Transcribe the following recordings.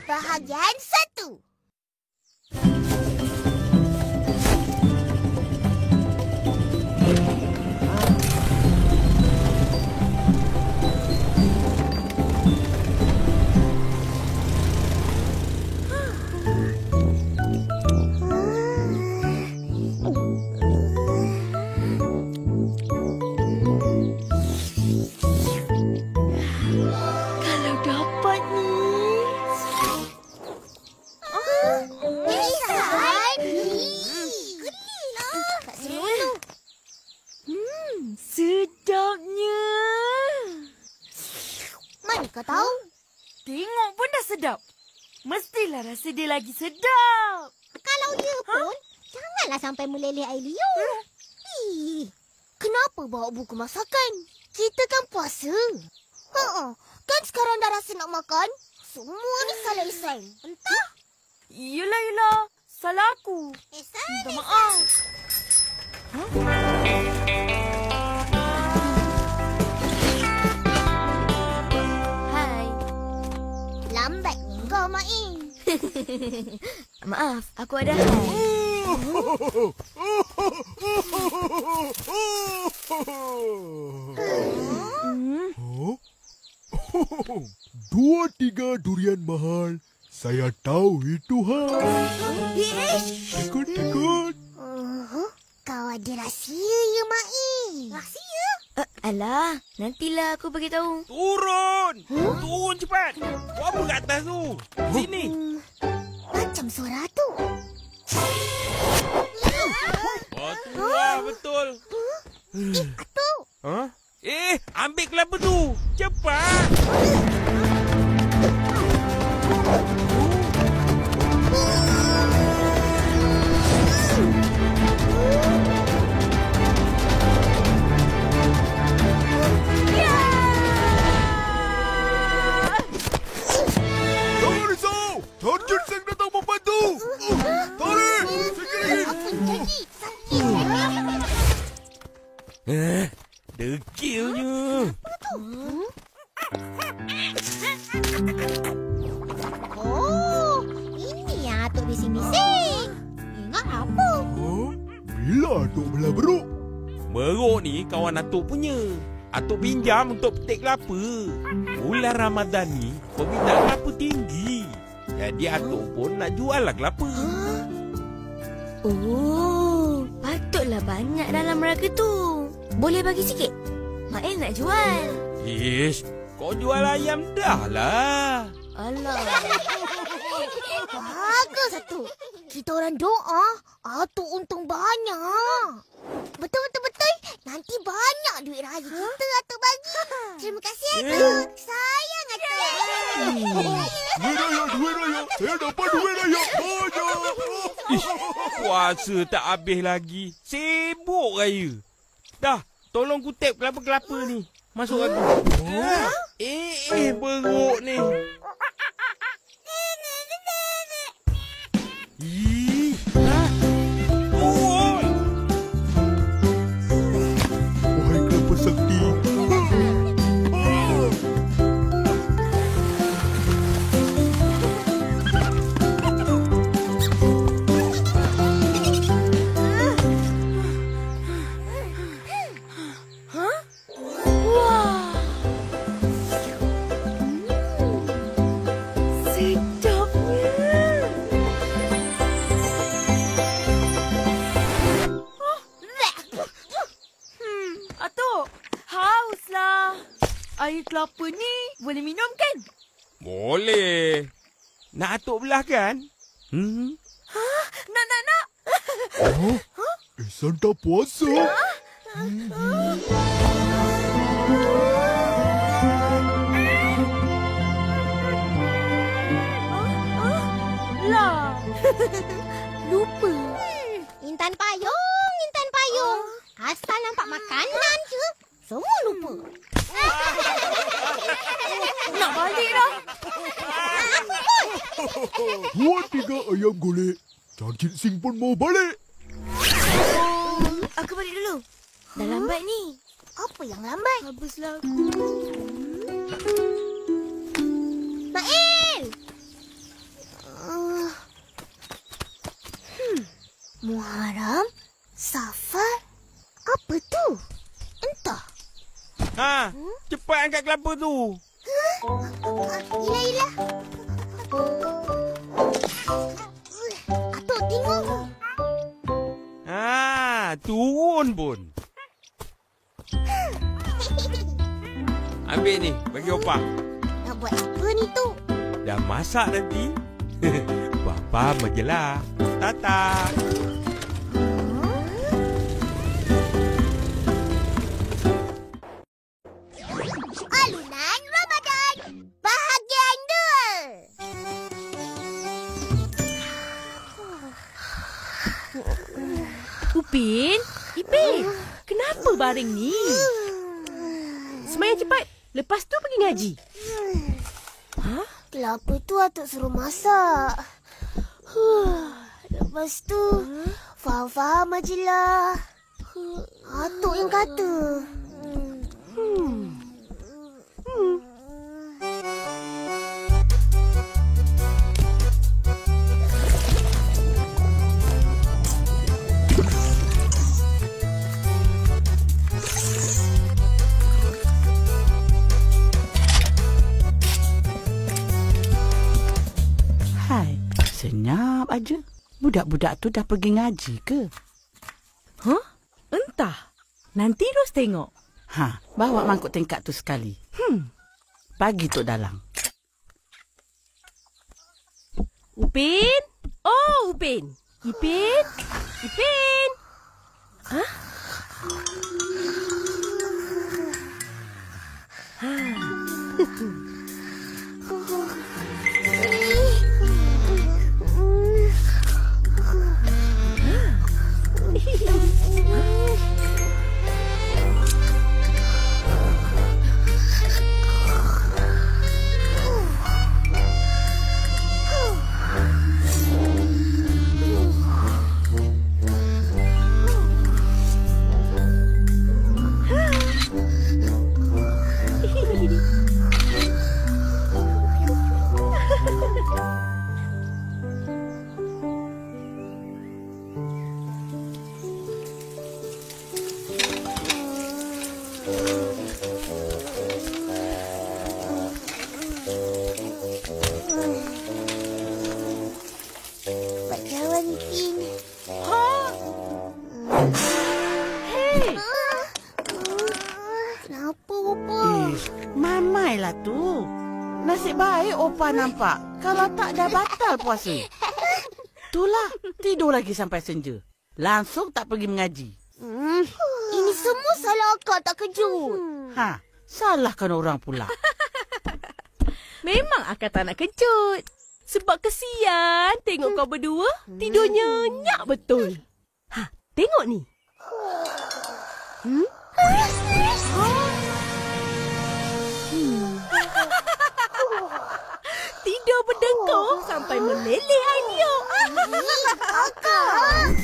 Bahagian 1. Sedapnya. Mana kau tahu? Tengok pun dah sedap. Mestilah rasa dia lagi sedap. Kalau ya pun, janganlah sampai meleleh air liur. Kenapa bawa buku masakan? Kita kan puasa. Kan sekarang dah rasa nak makan? Semua ni salah Ihsan. Entah. Yelah. Salah aku. Minta maaf. Hai. Lambatnya kau, Main. Maaf, aku ada hal. Dua tiga durian mahal. Saya tahu itu hal. Tekut. Kau ada rahsia ya, Main? Rahsia? Alah, nantilah aku beritahu. Turun! Turun cepat! Buat apa kat atas tu? Sini! Macam suara tu. Betul. Atuk. Ambil kelapa tu! Cepat! Sarjan Seng datang membantu! Tarik! Dekilnya! Oh, ini yang Atuk bising-bising. Ingat apa? Bila Atuk belah beruk? Beruk ni kawan Atuk punya. Atuk pinjam untuk petik kelapa. Bulan Ramadan ni permintaan kelapa tinggi. Jadi Atuk pun nak jual lah kelapa. Oh, patutlah banyak dalam raga tu. Boleh bagi sikit? Main nak jual. Ish, kau jual ayam dah lah. Alah. Bagus, Atuk. Kita orang doa, Atuk untung banyak. Betul. Nanti banyak duit raya kita Atuk bagi. Terima kasih, Atuk. Sayang, Atuk. Duit raya. Saya dapat duit raya. Banyak. Ish, puasa tak habis lagi. Sibuk raya. Dah, tolong kutip kelapa-kelapa ni. Masuk raga. Beruk ni. Wahai kelapa sakti. Air kelapa ni boleh minum kan? Boleh. Nak Atuk belah kan? Nak. Ihsan tak puasa. Lah. Lupa. Intan payung. Asal nampak makanan je, semua lupa. Nak balik dah. Dua tiga ayam golek. Sarjan Seng pun mau balik. Aku balik dulu. Dah lambat ni. Apa yang lambat? Habislah aku. Mail! Muharram, Safar, apa tu? Entah. Ha, cepat angkat kelapa tu. Yelah. Atuk tengok. Ha, turun pun. Ambil ni, bagi opah. Nak buat apa ni tu? Dah masak nanti. Papa majalah. Tata. Alunan Ramadan. Bahagian 2. Upin? Ipin? Kenapa baring ni? Semayang cepat. Lepas tu pergi ngaji. Kelapa tu atuk suruh masak. Lepas tu, faham-faham ajalah. Atuk yang kata. Hai, senyap aja. Budak-budak tu dah pergi ngaji ke? Entah. Nanti Ros tengok. Ha, bawa mangkuk tingkat tu sekali. Bagi Tok Dalang. Upin? Oh, Upin. Ipin? Ipin? Hah? Jawan Ipin. Hei! Kenapa, Opa? Mamailah tu. Nasib baik Opa nampak. Kalau tak dah batal puasa. Itulah, tidur lagi sampai senja. Langsung tak pergi mengaji. Ini semua salah akak tak kejut. Ha, salahkan orang pula. Memang akak tak nak kejut. Sebab kesian tengok kau berdua tidur nyenyak betul. Ha, tengok ni. Tidur berdengkur sampai meleleh idea. Akak!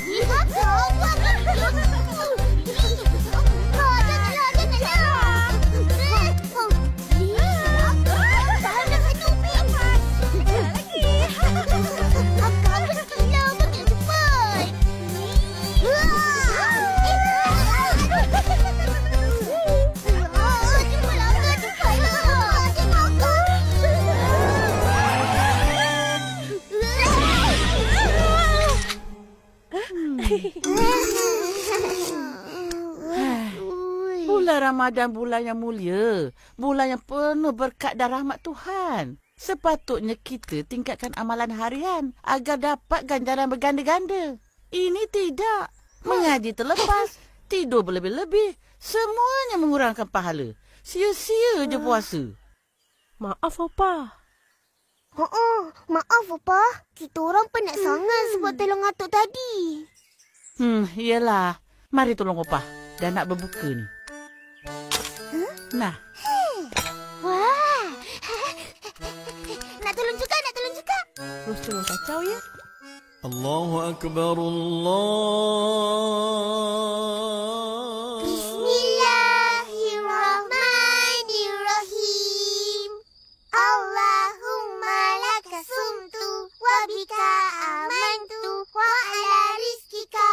Bulan Ramadan bulan yang mulia. Bulan yang penuh berkat dan rahmat Tuhan. Sepatutnya kita tingkatkan amalan harian agar dapat ganjaran berganda-ganda. Ini tidak. Mengaji terlepas, tidur berlebih-lebih. Semuanya mengurangkan pahala. Sia-sia je puasa. Maaf, Opa. Maaf, Opa. Kita orang penat sangat sebab tolong atuk tadi. Iyalah. Mari tolong Opah. Dah nak berbuka ni. Nah. Wah. Nak tolong juga. Terus tolong kacau ya. Allahu Akbar Allah. Bismillahirrahmanirrahim. Allahumma laka sumtu wa bika amantu wa ala rizkika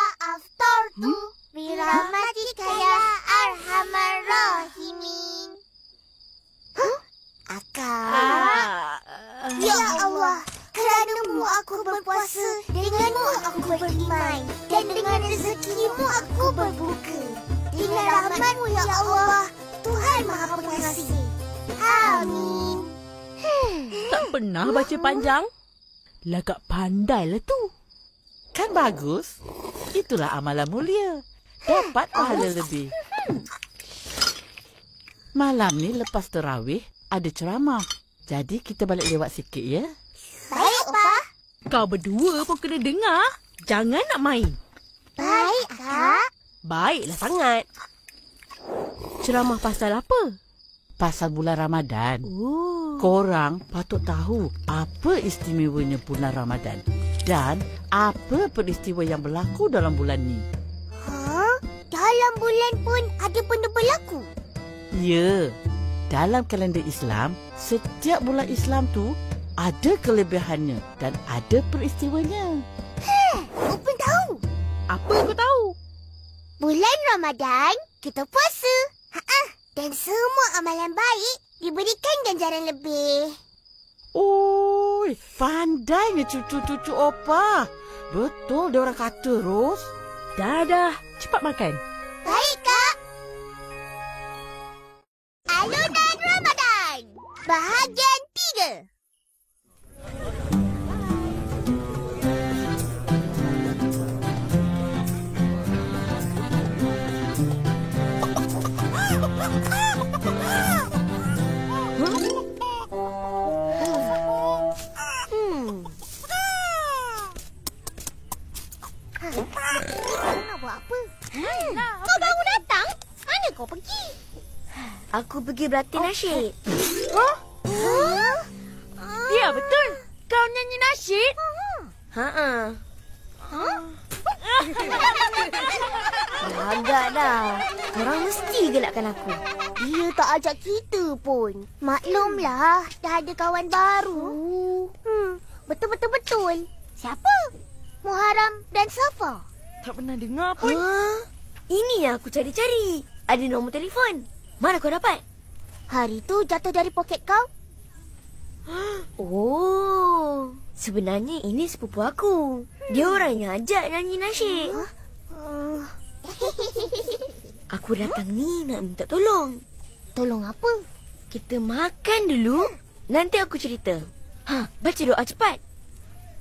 Ya Allah, kerana-Mu aku berpuasa, dengan-Mu aku beriman, dan dengan rezeki-Mu aku berbuka. Dengan rahmat-Mu ya Allah, Tuhan Maha Pengasih. Amin. Tak pernah baca panjang? Lagak pandai lah tu. Kan bagus? Itulah amalan mulia. Dapat pahala lebih. Malam ni lepas terawih, ada ceramah. Jadi kita balik lewat sikit ya. Baik, Opa. Kau berdua pun kena dengar. Jangan nak main. Baik, Kak. Baiklah sangat. Ceramah pasal apa? Pasal bulan Ramadan. Oh. Korang patut tahu apa istimewanya bulan Ramadan. Dan apa peristiwa yang berlaku dalam bulan ni. Dalam bulan pun ada benda berlaku? Ya, dalam kalender Islam, setiap bulan Islam tu ada kelebihannya dan ada peristiwanya. Open tahu. Apa kau tahu? Bulan Ramadan, kita puasa. Dan semua amalan baik diberikan ganjaran lebih. Oi, pandainya cucu-cucu opa. Betul dia orang kata, Ros. Dah. Cepat makan. Baik, Kak. Alunan Ramadan, bahagian 3. Nak buat apa? Kau baru datang? Mana kau pergi? Aku pergi berlatih nasyid. Ya, betul. Kau nyanyi nasyid? Ha. Agak dah. Korang mesti gelakkan aku. Dia tak ajak kita pun. Maklumlah, dah ada kawan baru. Betul. Siapa? Muharram dan Safa. Tak pernah dengar pun. Ini yang aku cari-cari. Ada nombor telefon. Mana kau dapat? Hari tu jatuh dari poket kau. Oh, sebenarnya ini sepupu aku. Dia orang yang ajak nyanyi nasyid. Aku datang ni nak minta tolong. Tolong apa? Kita makan dulu. Nanti aku cerita. Baca doa cepat.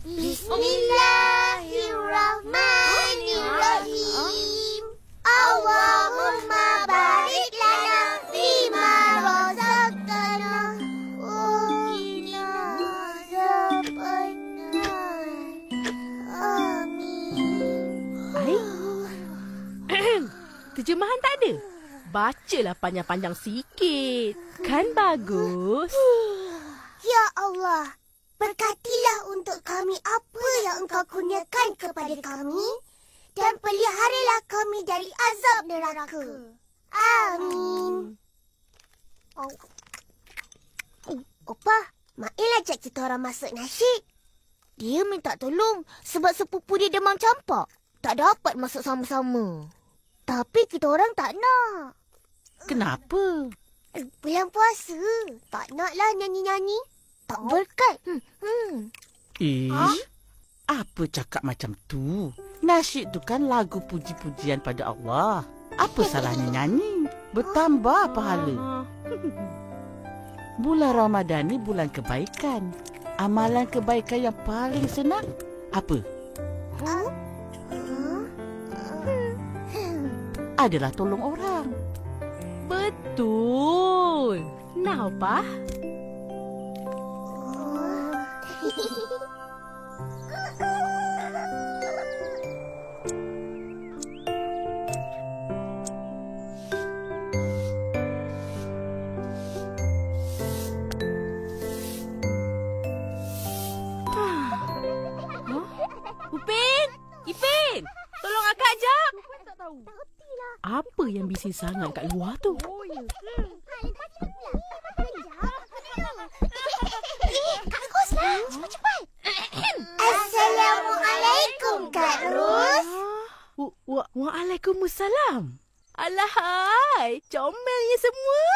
Bismillahirrahmanirrahim. Allahumma barik lana fima razaqtana wa qina azabannar. Amin. Terjemahan tak ada? Bacalah panjang-panjang sikit. Kan bagus? Ya Allah, berkatilah untuk kami apa yang Engkau kurniakan kepada kami dan peliharalah kami dari azab neraka. Amin. Opa, Mail ajak kita orang masuk nasyid. Dia minta tolong sebab sepupu dia demam campak. Tak dapat masuk sama-sama. Tapi kita orang tak nak. Kenapa? Bulan puasa. Tak naklah nyanyi-nyanyi. Tak berkat. Apa cakap macam tu? Nasyid tu kan lagu puji-pujian pada Allah. Apa salahnya nyanyi? Bertambah pahala. Bulan Ramadan ni bulan kebaikan. Amalan kebaikan yang paling senang apa? Adalah tolong orang. Betul. Nah, Pak. Ipin! Tolong akak ajak. Apa yang bising sangat kat luar tu? Kak Ros lah. Cepat-cepat. Assalamualaikum, Kak Ros. Waalaikumsalam. Alahai, comelnya semua.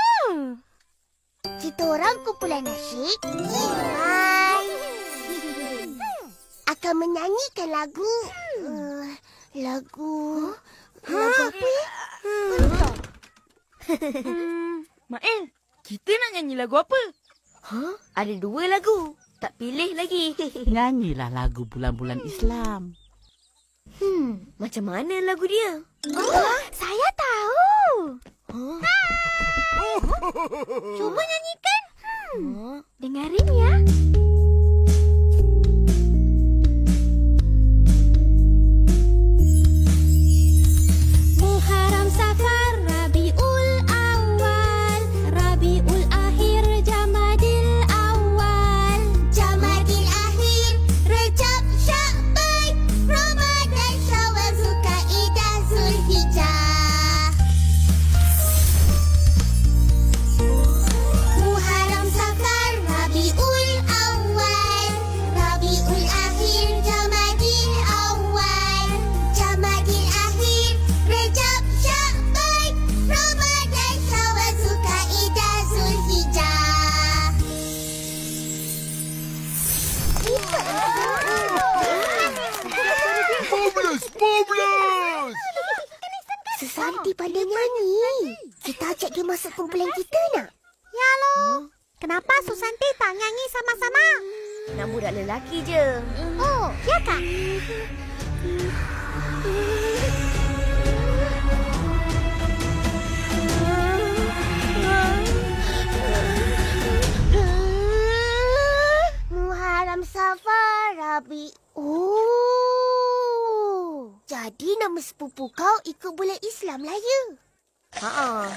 Kita orang kumpulan nasyid. Iman, akan menyanyikan lagu... Lagu apa ya? Mael, kita nak nyanyi lagu apa? Ada 2 lagu. Tak pilih lagi. Nyanyilah lagu bulan-bulan Islam. Macam mana lagu dia? Saya tahu. Cuba nyanyikan. Dengarin ya. Muharram, Safar, Rabiul Awal, Rabiul Akhir, Jamadil Awal, Jamadil Akhir, Rejab, Sya'ban, Ramadan, Syawal, Zulkaidah, Zulhijjah. Muharram, Safar, Rabiul Awal, Rabiul Akhir, Jamadil Awal, Jamadil Akhir, Rejab, Sya'ban, Ramadan, Syawal, Zulkaidah, Zulhijjah. Marvelous! Sesanti pandai nyanyi. Kita ajak dia masuk kumpulan kita nak? Ya loh. Kenapa Susanti tak nyanyi sama-sama? Nak budak lelaki je. Oh, ya kak? Muharram, Safar, Rabi. Oh. Jadi nama sepupu kau ikut bulan Islam lah ya? Ha.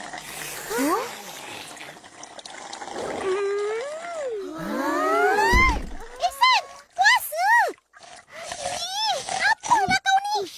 Ihsan, puasa! Apalah kau ni?